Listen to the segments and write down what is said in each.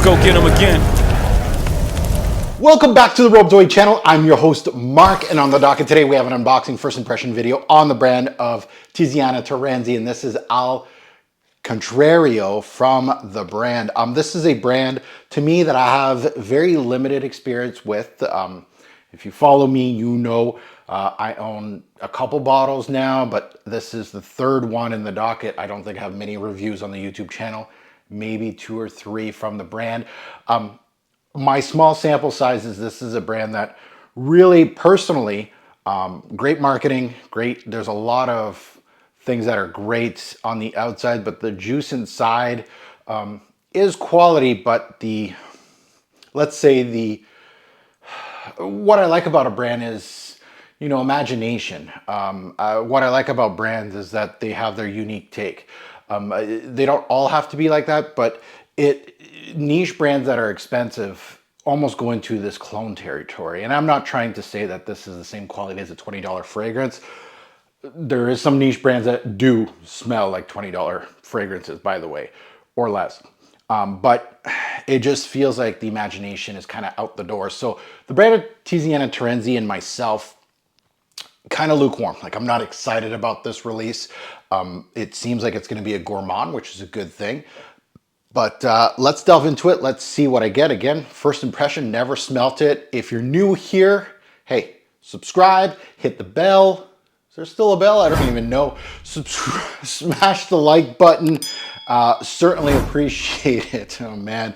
go get them again. Welcome back to the Robezoid channel. I'm your host, Mark, and on the docket today we have an unboxing first impression video on the brand of Tiziana Terenzi, and this is Al Contrario from the brand. This is a brand, to me, that I have very limited experience with. If you follow me, you know I own a couple bottles now, but this is the third one in the docket. I don't think I have many reviews on the YouTube channel, maybe 2 or 3 from the brand. My small sample sizes, this is a brand that really personally, great marketing, great. There's a lot of things that are great on the outside, but the juice inside is quality, but let's say what I like about a brand is, you know, imagination. What I like about brands is that they have their unique take. They don't all have to be like that, but niche brands that are expensive almost go into this clone territory. And I'm not trying to say that this is the same quality as a $20 fragrance. There is some niche brands that do smell like $20 fragrances, by the way, or less. But it just feels like the imagination is kind of out the door. So the brand of Tiziana Terenzi and myself, kind of lukewarm. Like, I'm not excited about this release. It seems like it's going to be a gourmand, which is a good thing. But let's delve into it. Let's see what I get. Again, first impression, never smelt it. If you're new here, hey, subscribe, hit the bell. Is there still a bell? I don't even know. Smash the like button. Certainly appreciate it. Oh man,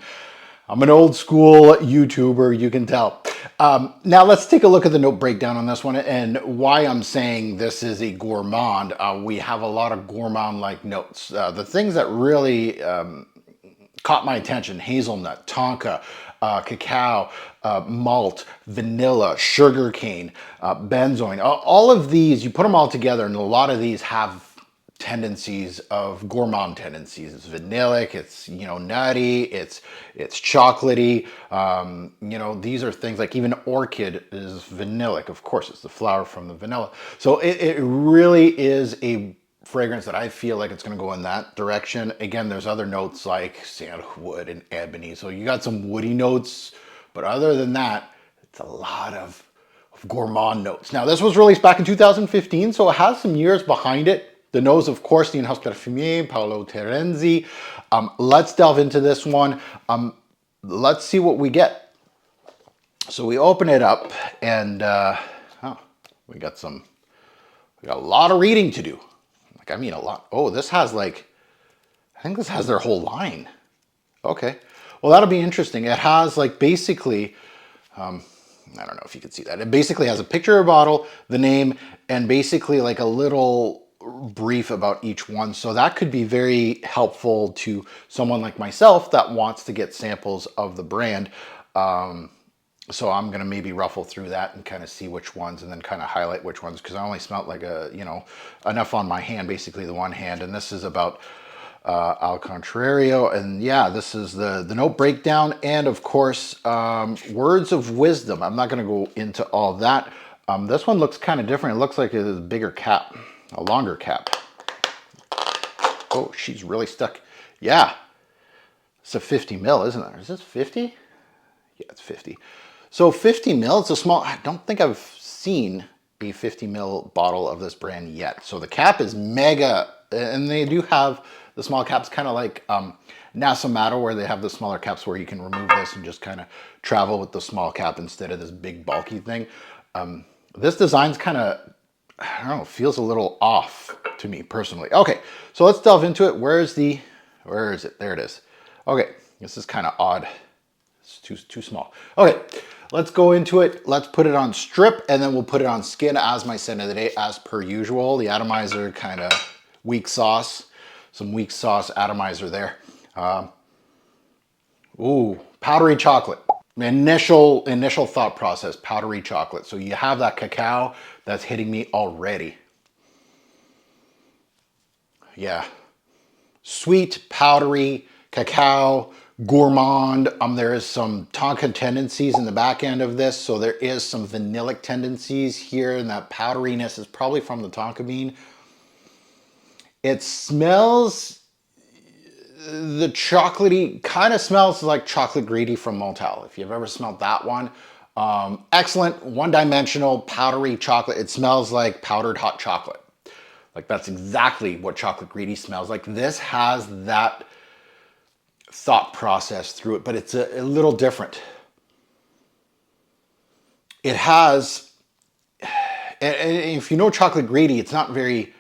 I'm an old school YouTuber, you can tell. Now let's take a look at the note breakdown on this one and why I'm saying this is a gourmand. We have a lot of gourmand-like notes. The things that really caught my attention: hazelnut, tonka, cacao, malt, vanilla, sugarcane, benzoin. All of these, you put them all together, and a lot of these have tendencies of gourmand tendencies. It's vanillic, it's, you know, nutty, it's chocolatey. You know, these are things like even orchid is vanillic. Of course, it's the flower from the vanilla. So it really is a fragrance that I feel like it's going to go in that direction. Again, there's other notes like sandalwood and ebony. So you got some woody notes, but other than that, it's a lot of gourmand notes. Now, this was released back in 2015, so it has some years behind it. The nose, of course, the in-house Perfume, Paolo Terenzi. Let's delve into this one. Let's see what we get. So we open it up, and we got a lot of reading to do. Like, I mean, a lot. Oh, this has like, I think this has their whole line. Okay, well, that'll be interesting. It has like basically, I don't know if you can see that. It basically has a picture of a bottle, the name, and basically like a little brief about each one. So that could be very helpful to someone like myself that wants to get samples of the brand. So I'm going to maybe ruffle through that and kind of see which ones and then kind of highlight which ones, because I only smelled like enough on my hand, basically the one hand. And this is about Al Contrario. And yeah, this is the note breakdown. And of course, words of wisdom. I'm not going to go into all that. This one looks kind of different. It looks like it is a bigger cap, a longer cap. Oh, she's really stuck. Yeah, it's a 50 mil, isn't it? Is this 50? Yeah, it's 50. So 50 mil, it's a small, I don't think I've seen a 50 mil bottle of this brand yet. So the cap is mega, and they do have the small caps, kind of like Nasomato, where they have the smaller caps where you can remove this and just kind of travel with the small cap instead of this big bulky thing. This design's kind of, I don't know, feels a little off to me personally. Okay, so let's delve into it. Where is it? There it is. Okay, this is kind of odd. It's too small. Okay, let's go into it. Let's put it on strip, and then we'll put it on skin as my scent of the day, as per usual. The atomizer, kind of weak sauce. Some weak sauce atomizer there. Ooh, powdery chocolate. Initial thought process, powdery chocolate. So you have that cacao that's hitting me already. Yeah. Sweet, powdery, cacao, gourmand. There is some tonka tendencies in the back end of this. So there is some vanillic tendencies here, and that powderiness is probably from the tonka bean. It smells the chocolatey kind of smells like chocolate greedy from Motel. If you've ever smelled that one, excellent, one-dimensional, powdery chocolate. It smells like powdered hot chocolate. Like that's exactly what chocolate greedy smells like. This has that thought process through it, but it's a little different. It has, and if you know chocolate greedy, it's not very,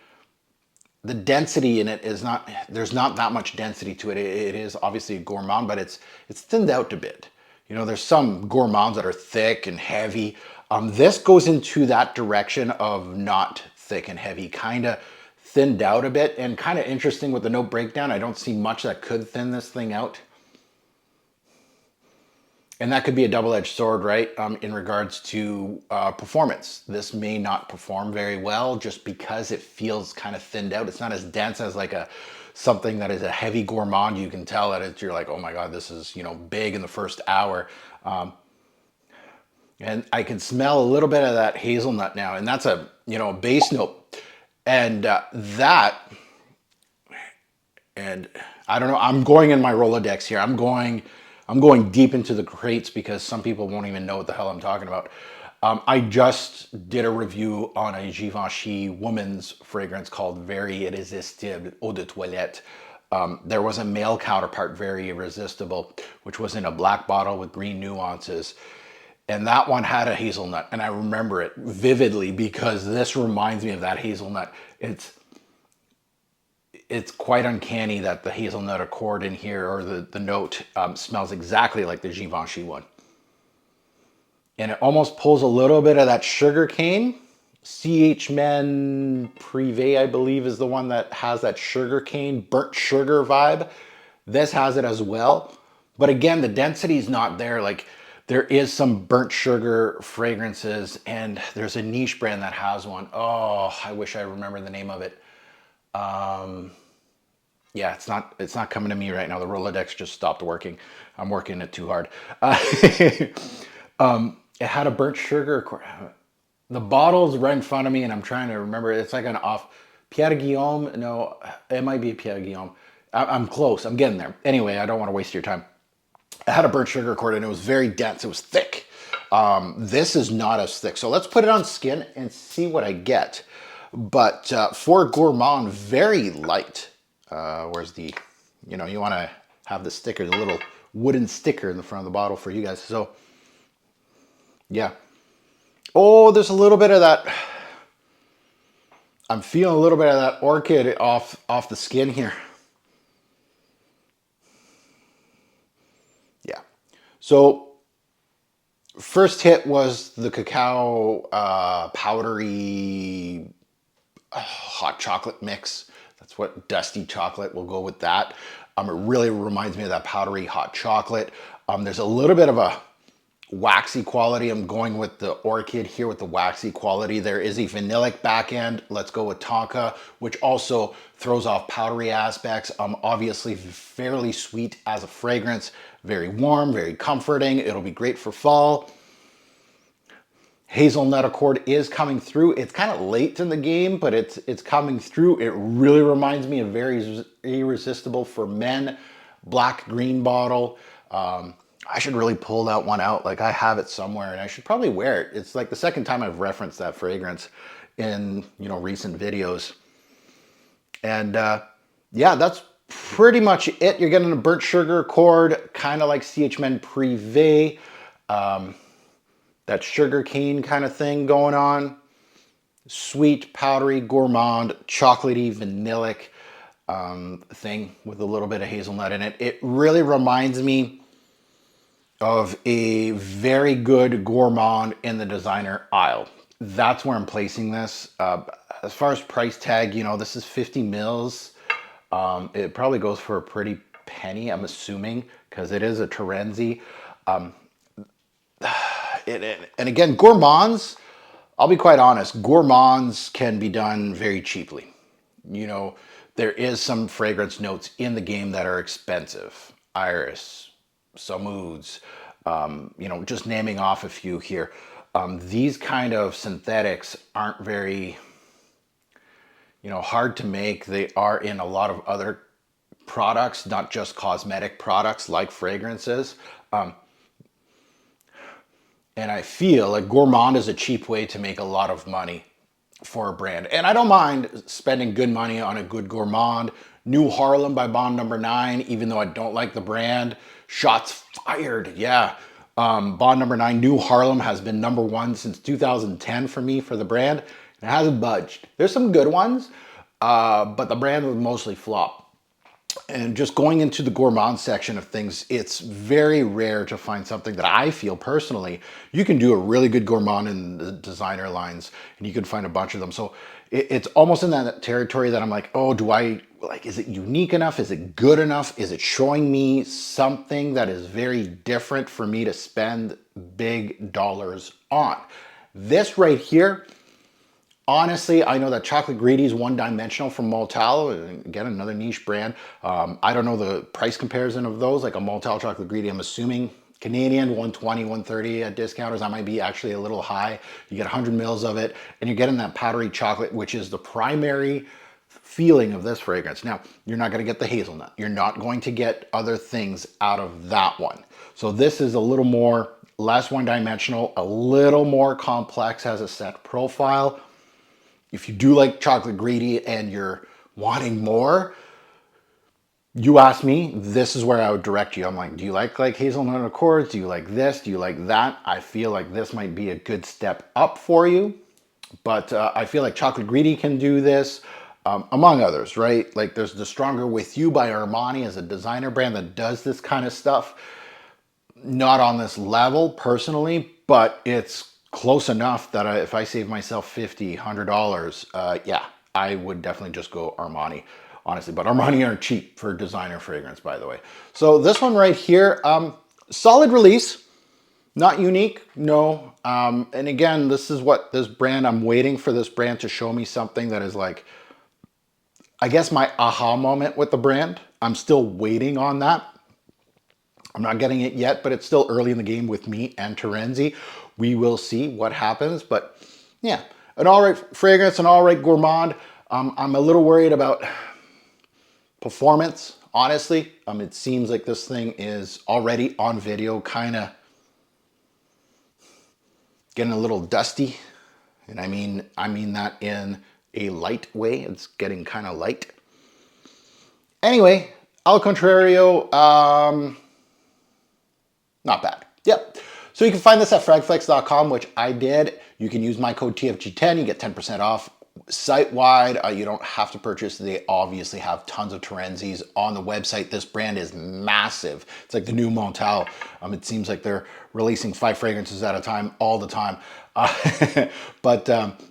the density in it is not, there's not that much density to it. It is obviously a gourmand, but it's thinned out a bit. You know, there's some gourmands that are thick and heavy. This goes into that direction of not thick and heavy, kind of thinned out a bit, and kind of interesting with the note breakdown. I don't see much that could thin this thing out. And that could be a double-edged sword, right? In regards to performance. This may not perform very well just because it feels kind of thinned out. It's not as dense as like something that is a heavy gourmand. You can tell that you're like, oh my God, this is, you know, big in the first hour. And I can smell a little bit of that hazelnut now, and that's a, you know, base note. And and I don't know, I'm going in my Rolodex here. I'm going deep into the crates because some people won't even know what the hell I'm talking about. I just did a review on a Givenchy woman's fragrance called Very Irrésistible Eau de Toilette. There was a male counterpart, Very Irresistible, which was in a black bottle with green nuances. And that one had a hazelnut, and I remember it vividly because this reminds me of that hazelnut. It's quite uncanny that the hazelnut accord in here, or the note, smells exactly like the Givenchy one. And it almost pulls a little bit of that sugar cane. CH Men Privé, I believe, is the one that has that sugar cane, burnt sugar vibe. This has it as well. But again, the density is not there. Like, there is some burnt sugar fragrances, and there's a niche brand that has one. Oh, I wish I remember the name of it. Yeah, it's not coming to me right now. The Rolodex just stopped working. I'm working it too hard. It had a burnt sugar. The bottle's right in front of me, and I'm trying to remember. It's like an off. Pierre Guillaume? No, it might be Pierre Guillaume. I'm close. I'm getting there. Anyway, I don't want to waste your time. It had a burnt sugar accord, and it was very dense. It was thick. This is not as thick. So let's put it on skin and see what I get. But for gourmand, very light. Where's the, you know, you want to have the sticker, the little wooden sticker in the front of the bottle for you guys. So, yeah. Oh, there's a little bit of that. I'm feeling a little bit of that orchid off the skin here. Yeah. So, first hit was the cacao powdery hot chocolate mix. That's what dusty chocolate, will go with that. It really reminds me of that powdery hot chocolate. There's a little bit of a waxy quality. I'm going with the orchid here with the waxy quality. There is a vanillic back end. Let's go with tonka, which also throws off powdery aspects. Obviously fairly sweet as a fragrance. Very warm, very comforting. It'll be great for fall. Hazelnut accord is coming through. It's kind of late in the game, but it's coming through. It really reminds me of Very Irresistible for Men, black green bottle. I should really pull that one out. Like, I have it somewhere, and I should probably wear it. It's like the second time I've referenced that fragrance in, you know, recent videos. And yeah, that's pretty much it. You're getting a burnt sugar accord, kind of like CH Men Privé. That sugar cane kind of thing going on. Sweet, powdery, gourmand, chocolatey, vanillic thing with a little bit of hazelnut in it. It really reminds me of a very good gourmand in the designer aisle. That's where I'm placing this. As far as price tag, you know, this is 50 mils. It probably goes for a pretty penny, I'm assuming, because it is a Terenzi. And again, gourmands, I'll be quite honest, gourmands can be done very cheaply. You know, there is some fragrance notes in the game that are expensive. Iris, some ouds, you know, just naming off a few here. These kind of synthetics aren't very, you know, hard to make. They are in a lot of other products, not just cosmetic products like fragrances. And I feel like gourmand is a cheap way to make a lot of money for a brand. And I don't mind spending good money on a good gourmand. New Harlem by Bond Number 9, even though I don't like the brand. Shots fired, yeah. Bond Number 9, New Harlem has been number 1 since 2010 for me for the brand. It hasn't budged. There's some good ones, but the brand was mostly flop. And just going into the gourmand section of things, it's very rare to find something that I feel personally, you can do a really good gourmand in the designer lines and you can find a bunch of them. So it's almost in that territory that I'm like, oh, is it unique enough? Is it good enough? Is it showing me something that is very different for me to spend big dollars on? This right here, honestly, I know that Chocolate Greedy is one-dimensional from Moltal. Again, another niche brand. I don't know the price comparison of those. Like a Moltal Chocolate Greedy, I'm assuming Canadian, 120, 130 at discounters. That might be actually a little high. You get 100 mils of it, and you're getting that powdery chocolate, which is the primary feeling of this fragrance. Now, you're not going to get the hazelnut. You're not going to get other things out of that one. So this is a little more, less one-dimensional, a little more complex, has a set profile. If you do like Chocolate Greedy and you're wanting more, you ask me, this is where I would direct you. I'm like, do you like hazelnut accords? Do you like this? Do you like that? I feel like this might be a good step up for you. But I feel like Chocolate Greedy can do this, among others, right? Like there's the Stronger With You by Armani as a designer brand that does this kind of stuff. Not on this level personally, but it's close enough that if I save myself $50, $100, yeah, I would definitely just go Armani, honestly. But Armani aren't cheap for designer fragrance, by the way. So this one right here, solid release, not unique, no. And again, this is what this brand, I'm waiting for this brand to show me something that is like, I guess my aha moment with the brand. I'm still waiting on that. I'm not getting it yet, but it's still early in the game with me and Terenzi. We will see what happens, but yeah, an all right fragrance, an all right gourmand. I'm a little worried about performance, honestly. It seems like this thing is already on video, kind of getting a little dusty. And I mean that in a light way. It's getting kind of light. Anyway, al contrario, not bad. Yep. So you can find this at fragflex.com, which I did. You can use my code TFG10. You get 10% off site-wide. You don't have to purchase. They obviously have tons of Terenzis on the website. This brand is massive. It's like the new Montal. It seems like they're releasing 5 fragrances at a time all the time. But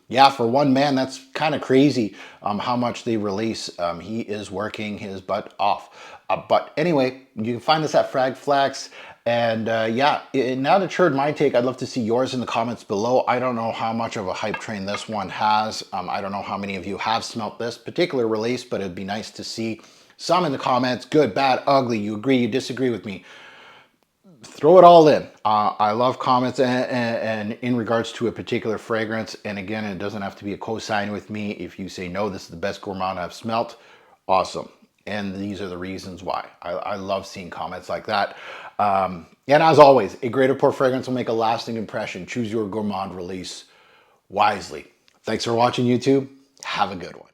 yeah, for one man, that's kind of crazy how much they release. He is working his butt off. But anyway, you can find this at Fragflex. And yeah, now that you heard my take, I'd love to see yours in the comments below. I don't know how much of a hype train this one has. I don't know how many of you have smelt this particular release, but it'd be nice to see some in the comments. Good, bad, ugly, you agree, you disagree with me. Throw it all in. I love comments and in regards to a particular fragrance. And again, it doesn't have to be a cosign with me. If you say, no, this is the best gourmand I've smelt, awesome. And these are the reasons why. I love seeing comments like that. And as always, a great pour fragrance will make a lasting impression. Choose your gourmand release wisely. Thanks for watching, YouTube. Have a good one.